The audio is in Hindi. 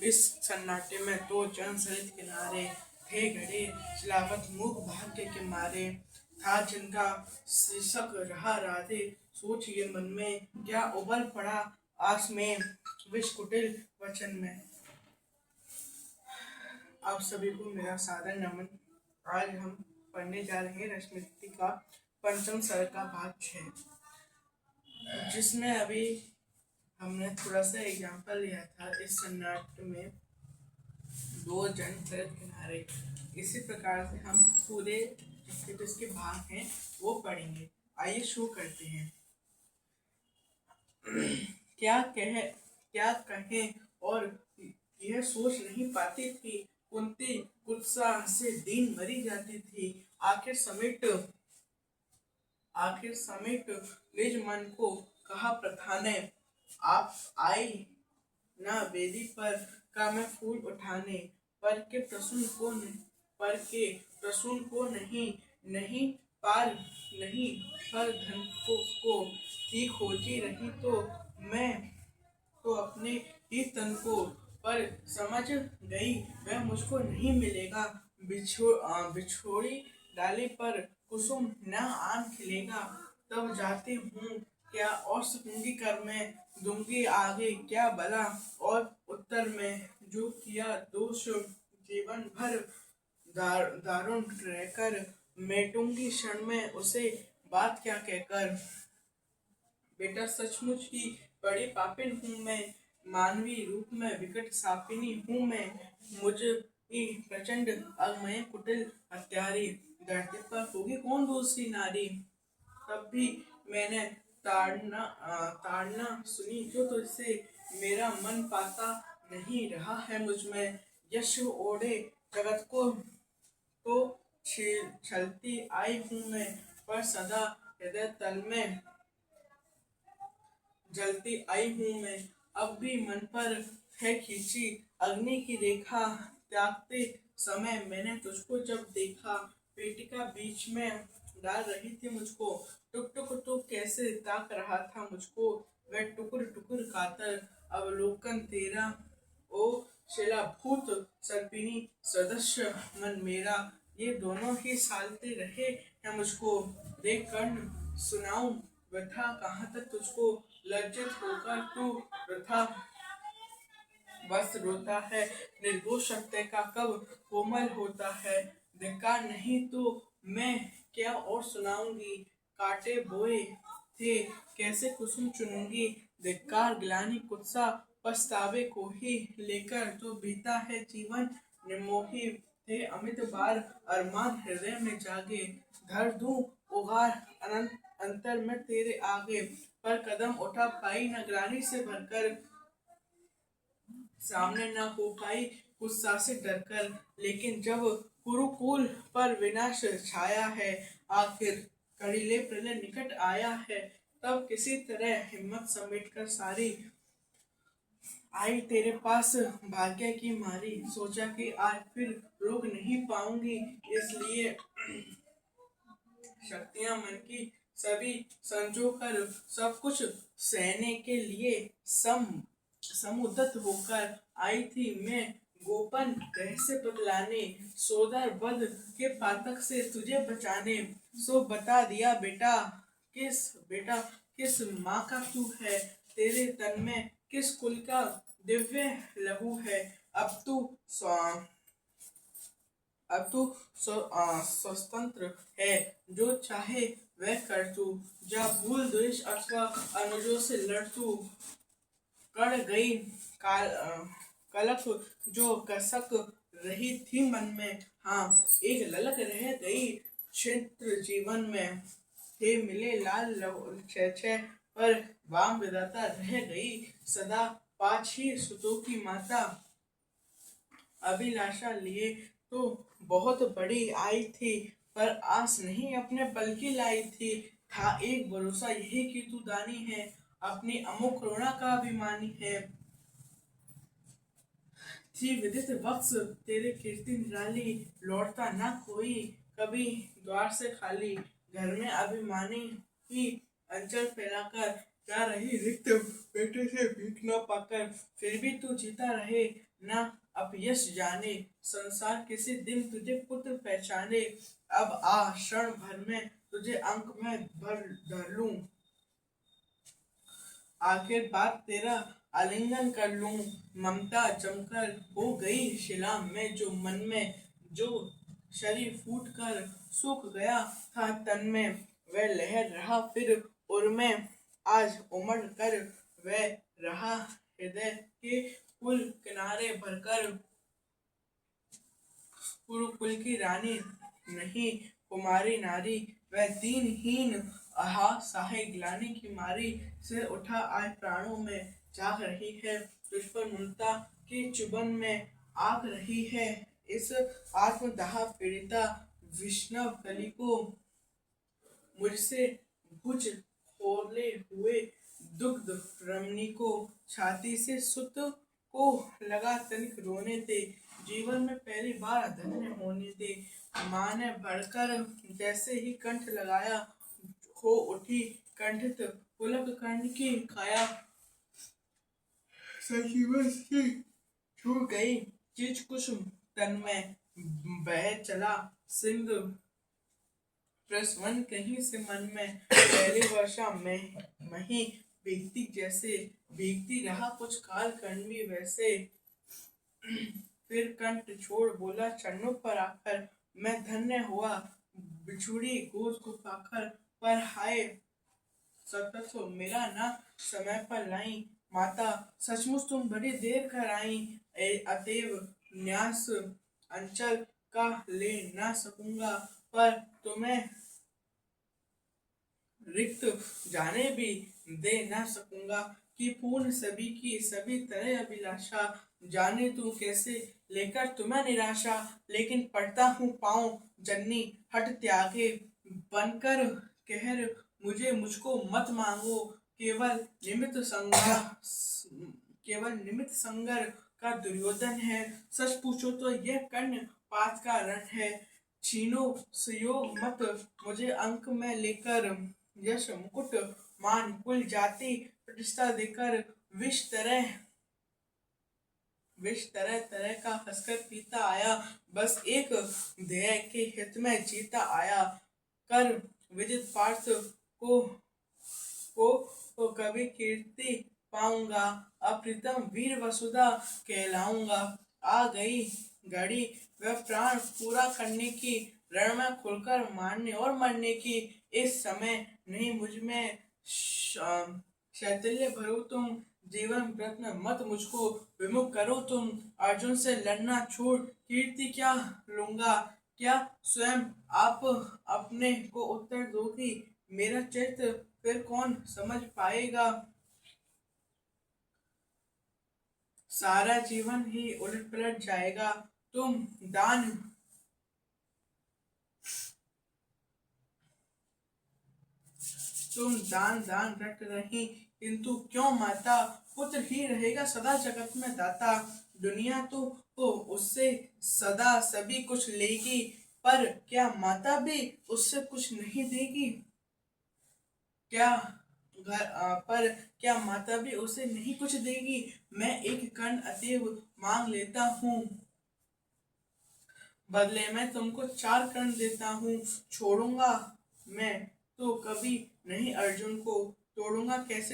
इस सन्नाटे में दो जन सरित किनारे थे घड़े, सिलावत मूक भाग्य के मारे। था जिनका शीर्षक रहा राधे, सोच ये मन में क्या उबल पड़ा आस में, विष कुटिल वचन में। आप सभी को मेरा सादर नमन। आज हम पढ़ने जा रहे हैं रश्मिरति का पंचम सर्ग का भाग 6, जिसमें अभी हमने थोड़ा सा एग्जाम्पल लिया था। इस सन्नाटे में दो जन सरित किनारे, इसी प्रकार से हम पूरे जिसके भाग हैं वो पढ़ेंगे। आइए शुरू करते हैं। क्या कहें और यह सोच नहीं पाती थी, कुंती उत्साह से दीन मरी जाती थी। आखिर समेट निज मन को कहा प्रथा ने, आप आई ना वेदी पर का मैं फूल उठाने, पर के प्रसून को नहीं पार नहीं, पर धन को थी खोजी रही तो मैं तो अपने ही तन को, पर समझ गई वह मुझको नहीं मिलेगा। बिछोड़ी डाली पर कुसुम न आन खिलेगा, तब जाते हूँ क्या और सकूंगी कर मैं, दूंगी आगे क्या भला और उत्तर में। जो किया दोष जीवन भर दारुण रहकर, मेटूंगी क्षण में उसे बात क्या कहकर। बेटा सचमुच ही बड़ी पापिन हूँ मैं, मानवीय रूप में विकट सापिनी हूँ मैं। मुझ प्रचंड अगमय कुटिल हत्यारी, धरती पर होगी कौन दूसरी नारी। तब भी मैंने ताड़ना सुनी जो तुझसे, मेरा मन पाता नहीं रहा है मुझ में। यश ओढ़े जगत को तो छलती आई हूँ मैं, पर सदा हृदय तल में जलती आई हूँ मैं। अब भी मन पर है खींची अग्नि की रेखा, त्यागते समय मैंने तुझको जब देखा। पेटिका बीच में डाल रही थी मुझको, टुक टुक टुक कैसे ताक रहा था मुझको। वह टुकुर टुकुर कातर अवलोकन तेरा, ओ शिलाभूत सर्पिणी सदस्य मन मेरा। ये दोनों ही सालते रहे हैं मुझको, देख कर्ण सुनाऊं व्यथा कहाँ तक तुझको। लज्जित होकर तू वृथा बस रोता है, निर्दोष सत्य का कब कोमल होता है। धिक्कार नहीं तो मैं क्या और सुनाऊंगी, काटे बोए थे कैसे कुसुम चुनूंगी। धिक्कार ग्लानि कुत्सा पछतावे को ही लेकर, जो बीता है जीवन निर्मोही थे अमित बार अरमान हृदय में जागे। धर दूं उगार अनंत अंतर में तेरे आगे, पर कदम उठा पाई न ग्लानि से भरकर, सामने न हो पाई गुस्सा से डरकर। लेकिन जब कुरुकुल पर विनाश छाया है, आखिर कड़िले प्रलय निकट आया है, तब किसी तरह हिम्मत समेटकर सारी आई तेरे पास भाग्य की मारी। सोचा कि आज फिर रोक नहीं पाऊंगी, इसलिए शक्तियां मन की सभी संजो कर, सब कुछ सहने के लिए समुद्दत होकर आई थी मैं। गोपन रहस्य बतलाने, सोदर वध के पातक से तुझे बचाने। सो बता दिया बेटा किस माँ का तू है, तेरे तन में किस कुल का दिव्य लहू है। अब तू स्वतंत्र है, जो चाहे वह कर तू। जा भूल द्वेष अथवा अनुजों से लड़ तू, कड़ गई कलक जो कसक रही थी मन में। हाँ एक ललक रह गई क्षेत्र जीवन में, थे मिले लाल छह पर वाम विधाता रह गई सदा। पाँच ही सुतों की माता अभिलाषा लिए तो बहुत बड़ी आई थी, पर आस नहीं अपने बल की लाई थी। था एक भरोसा यही कि तू दानी है, अपनी अमुक करुणा का अभिमानी है। थी विदित वत्स तेरे कीर्ति निराली, लौटता न कोई कभी द्वार से खाली। घर में अभिमानी ही अंचल फैलाकर, क्या रही रिक्त बेटे से भीख न पाकर। फिर भी तू जीता रहे न अपयश जाने, संसार किसी दिन तुझे पुत्र पहचाने। अब आ क्षण भर में तुझे अंक में भर धर लूं, आखिर बात तेरा आलिंगन कर लूं। ममता जमकर हो गई शिला में, जो मन में जो शरीर फूट कर सूख गया था तन में, वह लहर रहा फिर उर में, आज उमड़ कर वह रहा हृदय के कुल किनारे भरकर। कुरुकुल की रानी नहीं कुमारी नारी, वह दीनहीन आहा सहाय ग्लानि की मारी, सिर उठा आज प्राणों में जाग रही है, तुझ पर ममता की चुभन में आग रही है। इस आत्मदाह पीड़िता विष्णव कली को मुझसे भुज खोले हुए दुग्ध रमणी को, छाती से सुत को लगा तनिक रोने दे, जीवन में पहली बार धन्य होने दे। माँ ने बढ़कर जैसे ही कंठ लगाया, हो उठी कंठित पुलक कर्ण की काया, सजीवन से छू गई चीज कुसुम तन में, बह चला सिंधु प्रस्वन कहीं से मन में, पहली वर्षा में मही भीगती जैसे, भीगती रहा कुछ काल कण्वी वैसे। फिर कंठ छोड़ बोला चरणों पर आकर, मैं धन्य हुआ बिछुड़ी गोद को पाकर, पर हाय सतत मेरा ना समय पर लाई, माता सचमुच तुम बड़ी देर कर आई, अतएव न्यास अंचल का ले ना सकूंगा, पर तुम्हें रिक्त जाने भी दे ना सकूंगा, कि पूर्ण सभी की सभी तरह अभिलाषा, जाने तू कैसे लेकर तुम्हें निराशा, लेकिन पढ़ता हूँ पाँव जननी हट त्यागे, बनकर कहर मुझे मुझको मत मांगो, केवल निमित्त संगा केवल निमित्त संगर का दुर्योधन है, सच पूछो तो यह कर्ण पात का रण है, छीनो सुयोग मत मुझे अंक में लेकर, यश मुकुट मान कुल जाति प्रतिष्ठा देकर, विष तरह तरह का हंसकर पीता आया, बस एक ध्येय के हित में जीता आया, कर विदित पार्थ को को कभी कीर्ति पाऊंगा, अप्रीतम वीर वसुधा कहलाऊंगा, आ गई घड़ी वह प्राण पूरा करने की, रण में खुलकर मारने और मरने की, इस समय नहीं मुझ में शैथिल्य भरो तुम, जीवन व्रत में मत मुझको विमुख करो तुम, अर्जुन से लड़ना छोड़ कीर्ति क्या लूंगा, क्या स्वयं आप अपने को उत्तर दोगी, मेरा चरित्र फिर कौन समझ पाएगा, सारा जीवन ही उलट पलट जाएगा, तुम दान दान रट रही, किंतु क्यों माता, पुत्र ही रहेगा सदा जगत में दाता, दुनिया तो उससे सदा सभी कुछ लेगी, पर क्या माता भी उससे कुछ नहीं देगी, क्या पर क्या माता भी उसे नहीं कुछ देगी, मैं एक कण अतएव मांग लेता हूँ, बदले में तुमको 4 कण देता हूँ, छोड़ूंगा मैं तो कभी नहीं अर्जुन को, तोड़ूंगा कैसे